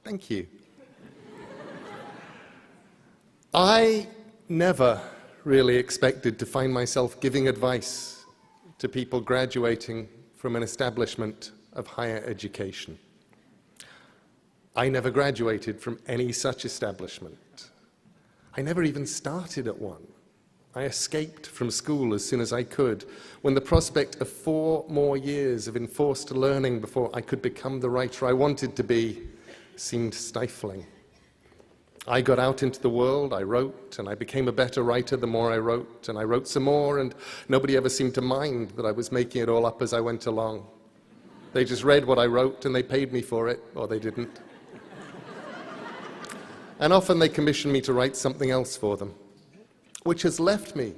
Thank you. I never really expected to find myself giving advice to people graduating from an establishment of higher education. I never graduated from any such establishment. I never even started at one. I escaped from school as soon as I could, when the prospect of 4 more years of enforced learning before I could become the writer I wanted to be seemed stifling. I got out into the world, I wrote, and I became a better writer the more I wrote, and I wrote some more, and nobody ever seemed to mind that I was making it all up as I went along. They just read what I wrote, and they paid me for it, or they didn't. And often they commissioned me to write something else for them, which has left me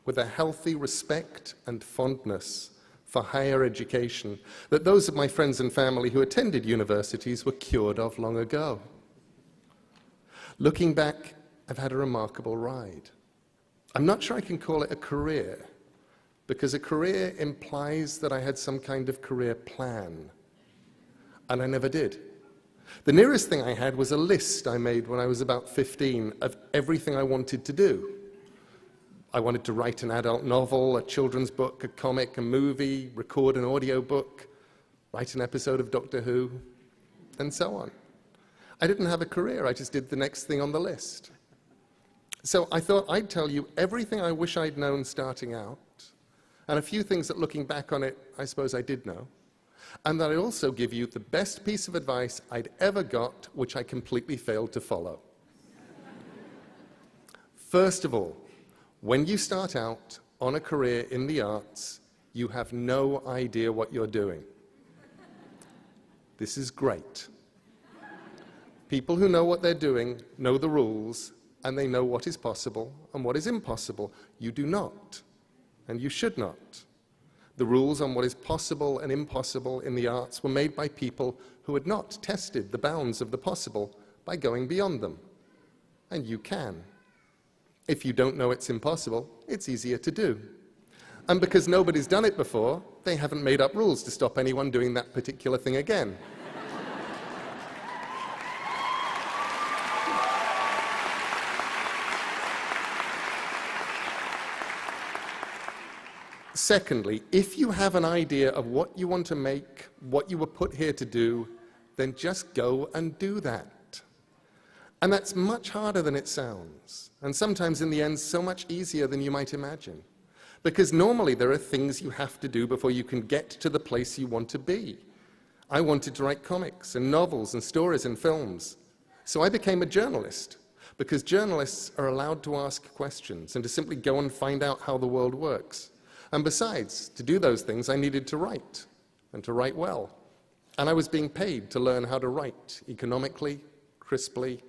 with a healthy respect and fondness for higher education that those of my friends and family who attended universities were cured of long ago. Looking back, I've had a remarkable ride. I'm not sure I can call it a career, because a career implies that I had some kind of career plan, and I never did. The nearest thing I had was a list I made when I was about 15 of everything I wanted to do. I wanted to write an adult novel, a children's book, a comic, a movie, record an audio book, write an episode of Doctor Who, and so on. I didn't have a career, I just did the next thing on the list. So I thought I'd tell you everything I wish I'd known starting out, and a few things that looking back on it, I suppose I did know, and that I'd also give you the best piece of advice I'd ever got, which I completely failed to follow. First of all, when you start out on a career in the arts, you have no idea what you're doing. This is great. People who know what they're doing know the rules, and they know what is possible and what is impossible. You do not, and you should not. The rules on what is possible and impossible in the arts were made by people who had not tested the bounds of the possible by going beyond them. And you can. If you don't know it's impossible, it's easier to do. And because nobody's done it before, they haven't made up rules to stop anyone doing that particular thing again. Secondly, if you have an idea of what you want to make, what you were put here to do, then just go and do that. And that's much harder than it sounds, and sometimes in the end so much easier than you might imagine. Because normally there are things you have to do before you can get to the place you want to be. I wanted to write comics and novels and stories and films, so I became a journalist, because journalists are allowed to ask questions and to simply go and find out how the world works. And besides, to do those things, I needed to write, and to write well. And I was being paid to learn how to write economically, crisply,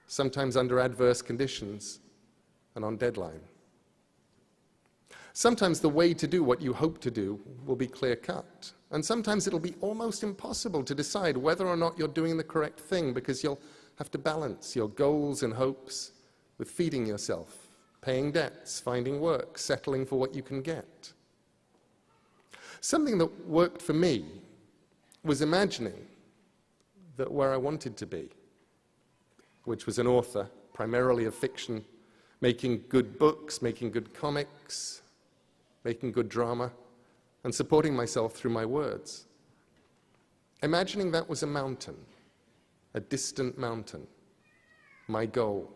sometimes under adverse conditions, and on deadline. Sometimes the way to do what you hope to do will be clear-cut, and sometimes it'll be almost impossible to decide whether or not you're doing the correct thing, because you'll have to balance your goals and hopes with feeding yourself, paying debts, finding work, settling for what you can get. Something that worked for me was imagining that where I wanted to be, which was an author, primarily of fiction, making good books, making good comics, making good drama, and supporting myself through my words. Imagining that was a mountain, a distant mountain, my goal.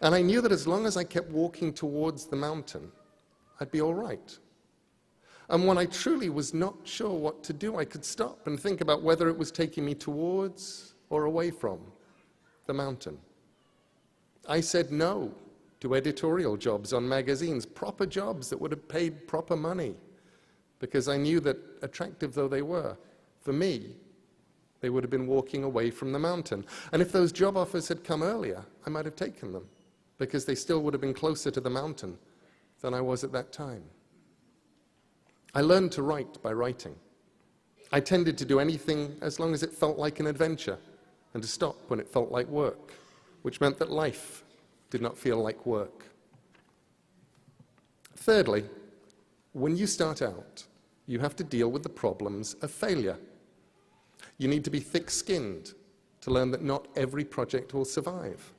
And I knew that as long as I kept walking towards the mountain, I'd be all right. And when I truly was not sure what to do, I could stop and think about whether it was taking me towards or away from the mountain. I said no to editorial jobs on magazines, proper jobs that would have paid proper money, because I knew that, attractive though they were, for me, they would have been walking away from the mountain. And if those job offers had come earlier, I might have taken them, because they still would have been closer to the mountain than I was at that time. I learned to write by writing. I tended to do anything as long as it felt like an adventure, and to stop when it felt like work, which meant that life did not feel like work. Thirdly, when you start out, you have to deal with the problems of failure. You need to be thick-skinned to learn that not every project will survive.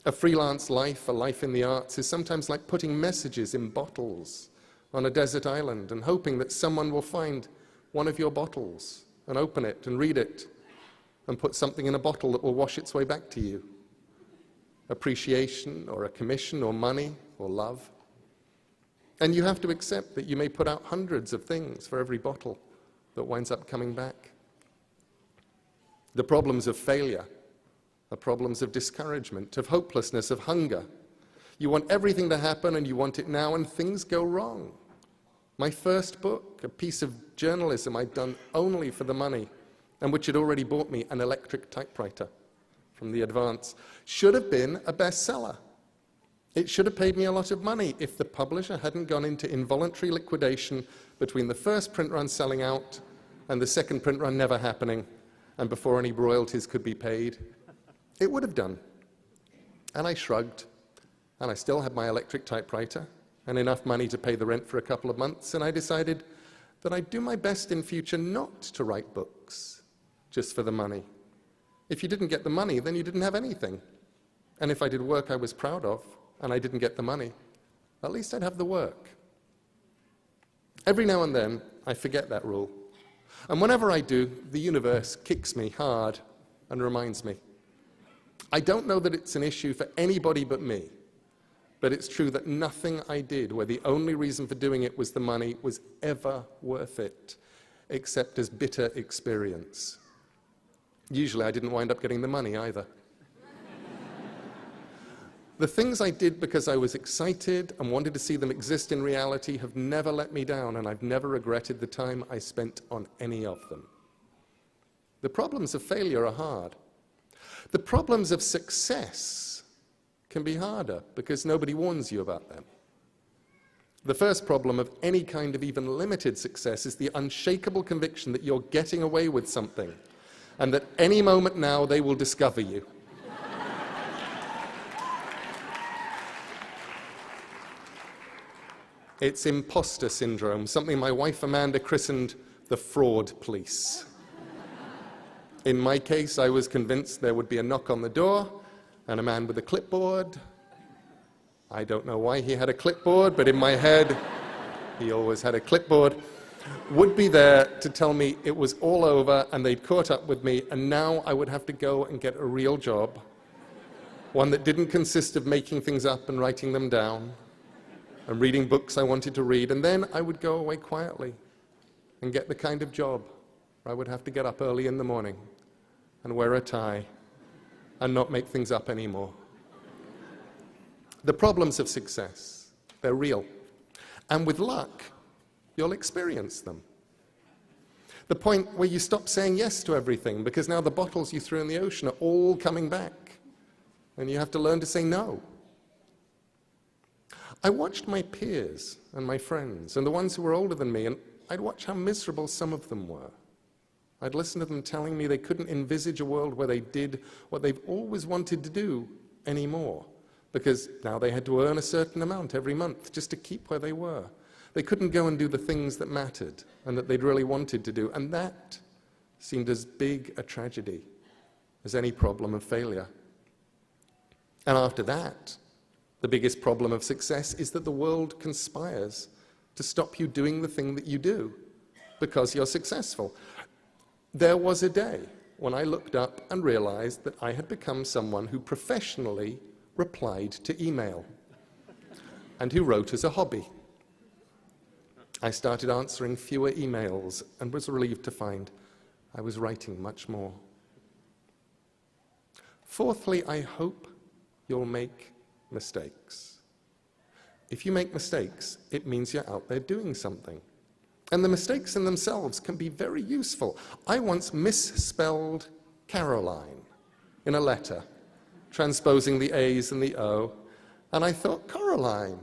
A freelance life, a life in the arts, is sometimes like putting messages in bottles on a desert island and hoping that someone will find one of your bottles and open it and read it and put something in a bottle that will wash its way back to you. Appreciation or a commission or money or love. And you have to accept that you may put out hundreds of things for every bottle that winds up coming back. The problems of failure are problems of discouragement, of hopelessness, of hunger. You want everything to happen and you want it now, and things go wrong. My first book, a piece of journalism I'd done only for the money, and which had already bought me an electric typewriter from the Advance, should have been a bestseller. It should have paid me a lot of money if the publisher hadn't gone into involuntary liquidation between the first print run selling out and the second print run never happening, and before any royalties could be paid. It would have done. And I shrugged, and I still had my electric typewriter and enough money to pay the rent for a couple of months, and I decided that I'd do my best in future not to write books just for the money. If you didn't get the money, then you didn't have anything. And if I did work I was proud of, and I didn't get the money, at least I'd have the work. Every now and then, I forget that rule. And whenever I do, the universe kicks me hard and reminds me. I don't know that it's an issue for anybody but me, but it's true that nothing I did, where the only reason for doing it was the money, was ever worth it, except as bitter experience. Usually I didn't wind up getting the money either. The things I did because I was excited and wanted to see them exist in reality have never let me down, and I've never regretted the time I spent on any of them. The problems of failure are hard. The problems of success can be harder because nobody warns you about them. The first problem of any kind of even limited success is the unshakable conviction that you're getting away with something, and that any moment now they will discover you. It's imposter syndrome, something my wife Amanda christened the fraud police. In my case, I was convinced there would be a knock on the door and a man with a clipboard. I don't know why he had a clipboard, but in my head, he always had a clipboard, would be there to tell me it was all over and they'd caught up with me, and now I would have to go and get a real job, one that didn't consist of making things up and writing them down and reading books I wanted to read, and then I would go away quietly and get the kind of job where I would have to get up early in the morning and wear a tie and not make things up anymore. The problems of success, they're real. And with luck, you'll experience them. The point where you stop saying yes to everything because now the bottles you threw in the ocean are all coming back and you have to learn to say no. I watched my peers and my friends and the ones who were older than me, and I'd watch how miserable some of them were. I'd listen to them telling me they couldn't envisage a world where they did what they've always wanted to do anymore, because now they had to earn a certain amount every month just to keep where they were. They couldn't go and do the things that mattered and that they'd really wanted to do, and that seemed as big a tragedy as any problem of failure. And after that, the biggest problem of success is that the world conspires to stop you doing the thing that you do because you're successful. There was a day when I looked up and realized that I had become someone who professionally replied to email and who wrote as a hobby. I started answering fewer emails and was relieved to find I was writing much more. Fourthly, I hope you'll make mistakes. If you make mistakes, it means you're out there doing something. And the mistakes in themselves can be very useful. I once misspelled Caroline in a letter, transposing the A's and the O, and I thought, Coraline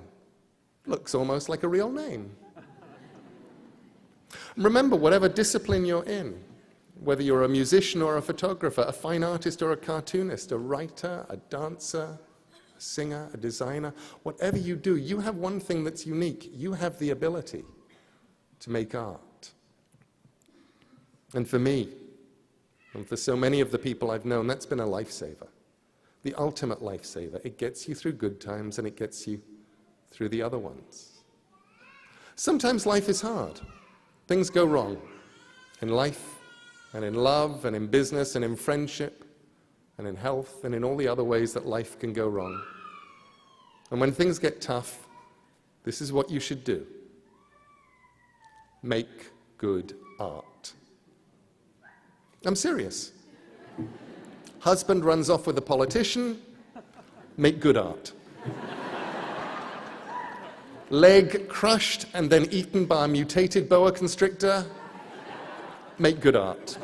looks almost like a real name. Remember, whatever discipline you're in, whether you're a musician or a photographer, a fine artist or a cartoonist, a writer, a dancer, a singer, a designer, whatever you do, you have one thing that's unique. You have the ability to make art. And for me, And for so many of the people I've known, that's been a lifesaver. The ultimate lifesaver. It gets you through good times and it gets you through the other ones. Sometimes life is hard. Things go wrong in life and in love and in business and in friendship and in health and in all the other ways that life can go wrong. And when things get tough, this is what you should do. Make good art. I'm serious. Husband runs off with a politician, make good art. Leg crushed and then eaten by a mutated boa constrictor, make good art.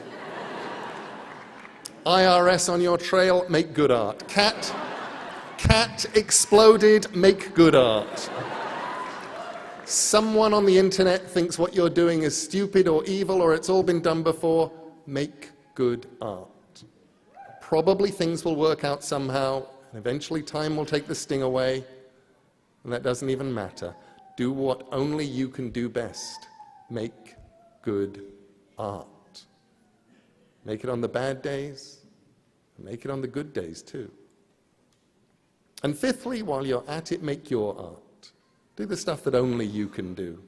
IRS on your trail, make good art. Cat exploded, make good art. Someone on the internet thinks what you're doing is stupid or evil or it's all been done before, make good art. Probably things will work out somehow, and eventually time will take the sting away, and that doesn't even matter. Do what only you can do best. Make good art. Make it on the bad days, and make it on the good days too. And fifthly, while you're at it, make your art. Do the stuff that only you can do.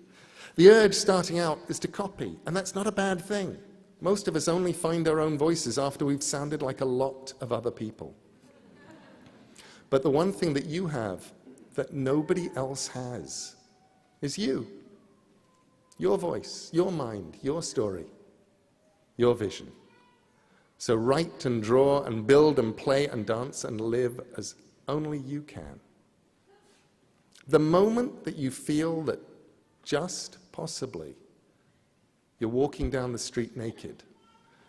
The urge starting out is to copy, and that's not a bad thing. Most of us only find our own voices after we've sounded like a lot of other people. But the one thing that you have that nobody else has is you. Your voice, your mind, your story, your vision. So write and draw and build and play and dance and live as only you can. The moment that you feel that just possibly you're walking down the street naked,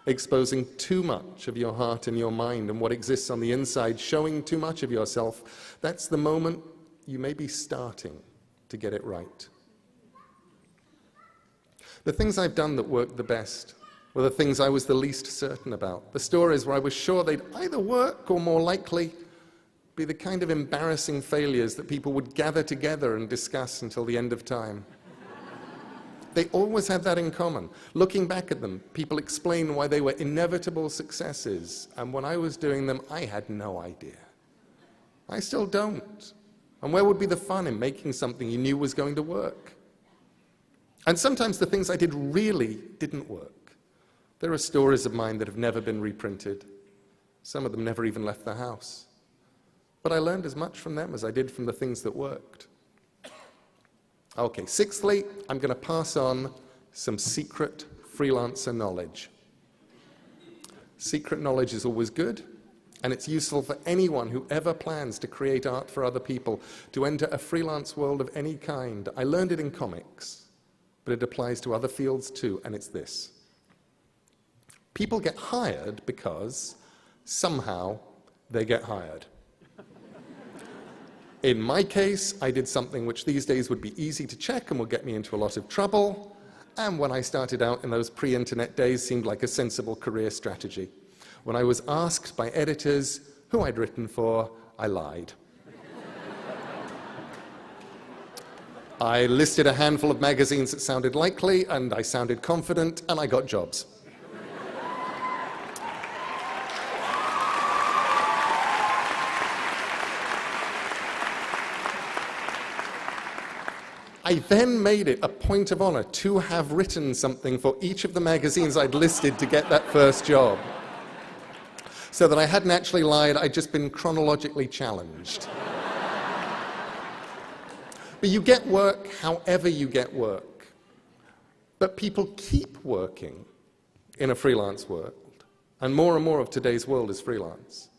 exposing too much of your heart and your mind and what exists on the inside, showing too much of yourself, that's the moment you may be starting to get it right. The things I've done that worked the best were the things I was the least certain about. The stories where I was sure they'd either work or more likely be the kind of embarrassing failures that people would gather together and discuss until the end of time. They always had that in common. Looking back at them, people explain why they were inevitable successes, and when I was doing them, I had no idea. I still don't. And where would be the fun in making something you knew was going to work? And sometimes the things I did really didn't work. There are stories of mine that have never been reprinted. Some of them never even left the house. But I learned as much from them as I did from the things that worked. Okay, sixthly, I'm going to pass on some secret freelancer knowledge. Secret knowledge is always good, and it's useful for anyone who ever plans to create art for other people, to enter a freelance world of any kind. I learned it in comics, but it applies to other fields too, and it's this. People get hired because somehow they get hired. In my case, I did something which these days would be easy to check and would get me into a lot of trouble, and when I started out in those pre-internet days seemed like a sensible career strategy. When I was asked by editors who I'd written for, I lied. I listed a handful of magazines that sounded likely, and I sounded confident, and I got jobs. I then made it a point of honor to have written something for each of the magazines I'd listed to get that first job. So that I hadn't actually lied, I'd just been chronologically challenged. But you get work however you get work. But people keep working in a freelance world. And more of today's world is freelance.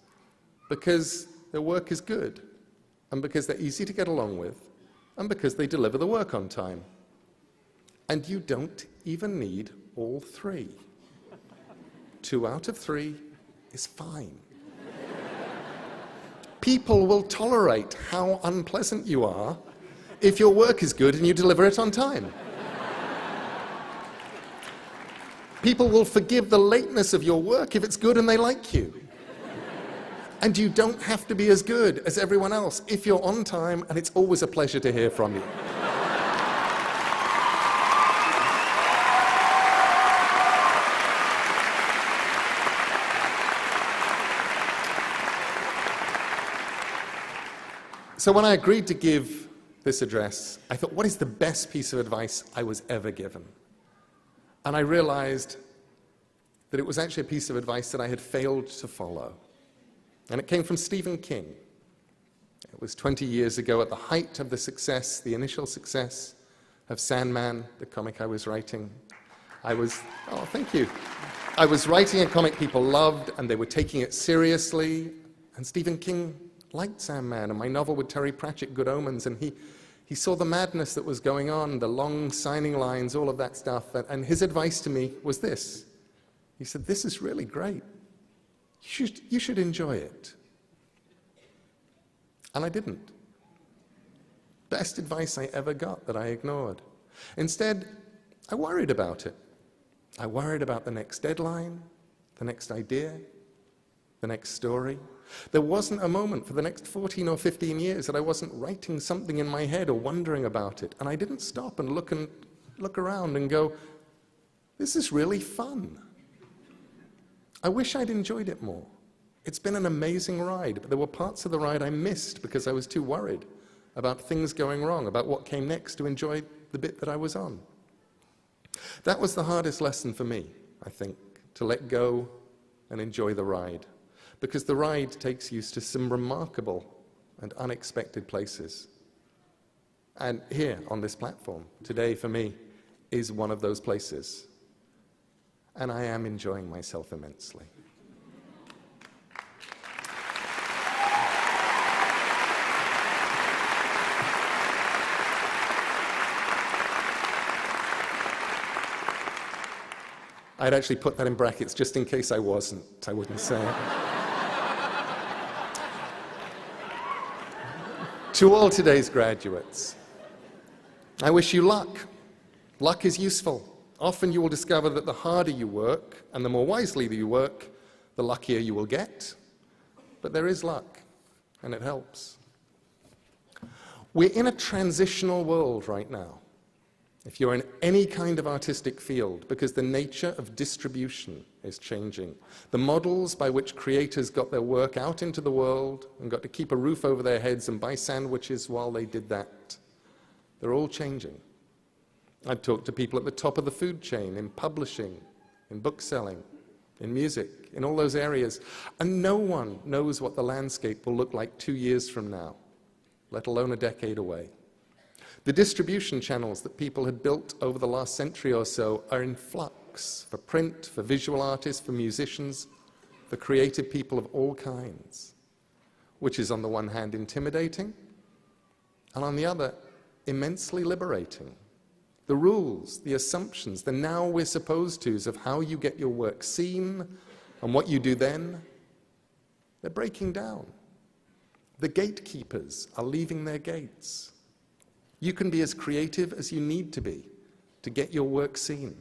Because their work is good. And because they're easy to get along with. And because they deliver the work on time. And you don't even need all three. 2 out of 3 is fine. People will tolerate how unpleasant you are if your work is good and you deliver it on time. People will forgive the lateness of your work if it's good and they like you. And you don't have to be as good as everyone else if you're on time, and it's always a pleasure to hear from you. So when I agreed to give this address, I thought, what is the best piece of advice I was ever given? And I realized that it was actually a piece of advice that I had failed to follow. And it came from Stephen King. It was 20 years ago, at the height of the success, the initial success of Sandman, the comic I was writing. Thank you. I was writing a comic people loved, and they were taking it seriously. And Stephen King liked Sandman, and my novel with Terry Pratchett, Good Omens, and he saw the madness that was going on, the long signing lines, all of that stuff. And his advice to me was this. He said, this is really great. You should enjoy it. And I didn't. Best advice I ever got that I ignored. Instead, I worried about it. I worried about the next deadline, the next idea, the next story. There wasn't a moment for the next 14 or 15 years that I wasn't writing something in my head or wondering about it. And I didn't stop and look around and go, this is really fun. I wish I'd enjoyed it more. It's been an amazing ride, but there were parts of the ride I missed because I was too worried about things going wrong, about what came next, to enjoy the bit that I was on. That was the hardest lesson for me, I think, to let go and enjoy the ride, because the ride takes you to some remarkable and unexpected places. And here on this platform today, for me, is one of those places. And I am enjoying myself immensely. I'd actually put that in brackets just in case I wasn't. I wouldn't say it. To all today's graduates, I wish you luck. Luck is useful. Often you will discover that the harder you work and the more wisely that you work, the luckier you will get. But there is luck, and it helps. We're in a transitional world right now, if you're in any kind of artistic field, because the nature of distribution is changing. The models by which creators got their work out into the world and got to keep a roof over their heads and buy sandwiches while they did that, they're all changing. I've talked to people at the top of the food chain, in publishing, in book selling, in music, in all those areas, and no one knows what the landscape will look like 2 years from now, let alone a decade away. The distribution channels that people had built over the last century or so are in flux for print, for visual artists, for musicians, for creative people of all kinds, which is on the one hand intimidating, and on the other immensely liberating. The rules, the assumptions, the now we're supposed to's of how you get your work seen and what you do then, they're breaking down. The gatekeepers are leaving their gates. You can be as creative as you need to be to get your work seen.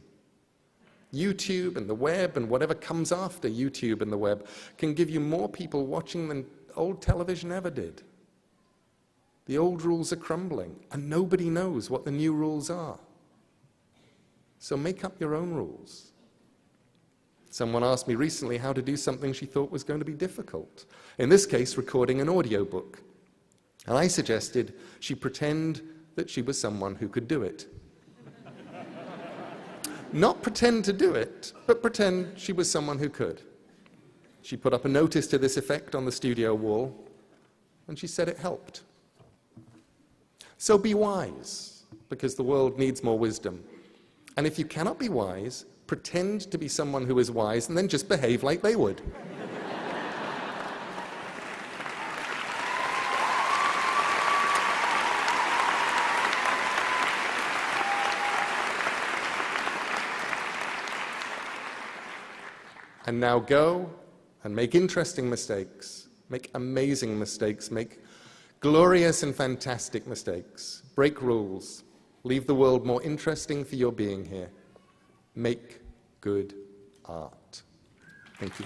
YouTube and the web and whatever comes after YouTube and the web can give you more people watching than old television ever did. The old rules are crumbling, and nobody knows what the new rules are. So make up your own rules. Someone asked me recently how to do something she thought was going to be difficult. In this case, recording an audiobook. And I suggested she pretend that she was someone who could do it. Not pretend to do it, but pretend she was someone who could. She put up a notice to this effect on the studio wall, and she said it helped. So be wise, because the world needs more wisdom. And if you cannot be wise, pretend to be someone who is wise, and then just behave like they would. And now go and make interesting mistakes, make amazing mistakes, make glorious and fantastic mistakes, break rules, leave the world more interesting for your being here. Make good art. Thank you.